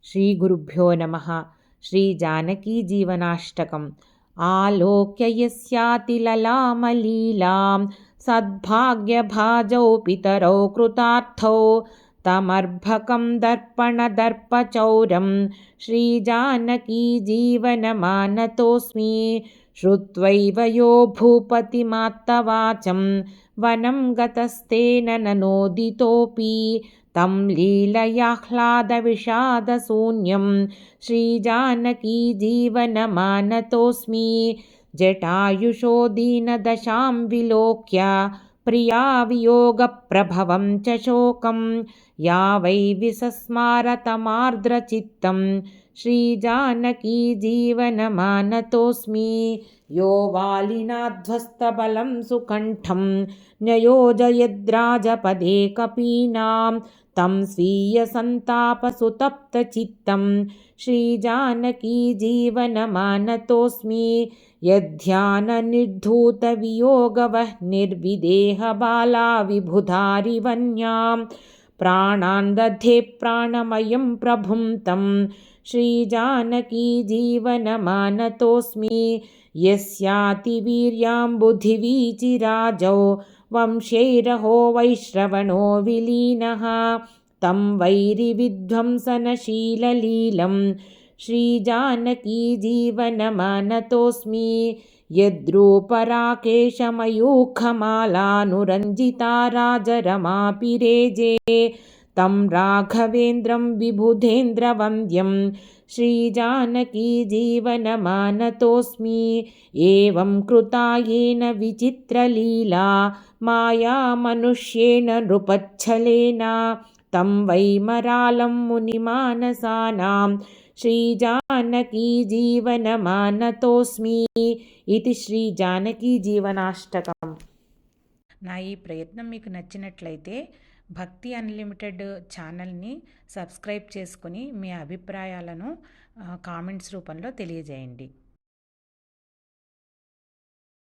श्रीगुरुभ्यो नमः। श्रीजानकीजीवनाष्टकम्। आलोक्य यस्यातिललामलीलां सद्भाग्यभाजौ पितरौ कृतार्थौ तमर्भकं दर्पणदर्पचौरं श्रीजानकीजीवनमानतोऽस्मि। श्रुत्वैव यो भूपतिमात्तवाचं वनं गतस्तेन ननोदितोऽपि तं लीलयाह्लादविषादशून्यं श्रीजानकीजीवनमानतोऽस्मि। जटायुषो दीनदशां विलोक्य प्रिया वियोगप्रभवं च शोकं या वै विसस्मारतमार्द्रचित्तं श्रीजानकीजीवनमानतोऽस्मि। यो वालिनाध्वस्तबलं सुकण्ठं न्ययोजयद्राजपदे कपीनां तं स्वीयसन्तापसुतप्तचित्तं श्रीजानकीजीवनमानतोऽस्मि। यध्याननिर्धूतवियोगवह्निर्विदेहबाला विभुधारिवन्यां प्राणान् दधे प्राणमयं प्रभुं तं श्रीजानकीजीवनमानतोऽस्मि। यस्यातिवीर्याम्बुधिवीचिराजौ वंशैरहो वैश्रवणो विलीनः तं वैरिविध्वंसनशीललीलं श्रीजानकीजीवनमानतोऽस्मि। यद्रूपराकेशमयूखमालानुरञ्जिता राजरमापिरेजे तं राघवेन्द्रं विबुधेन्द्रवन्द्यं श्रीजानकीजीवनमानतोऽस्मि। एवं कृता येन विचित्रलीला माया मनुष्येण नृपच्छलेन तं वैमरालं मुनिमानसानां श्रीजानकीजीवनमानतोऽस्मि। इति శ్రీజానకీజీవనాష్టకం। నా ఈ ప్రయత్నం మీకు నచ్చినట్లయితే భక్తి అన్లిమిటెడ్ ఛానల్ని సబ్స్క్రైబ్ చేసుకుని మీ అభిప్రాయాలను కామెంట్స్ రూపంలో తెలియజేయండి.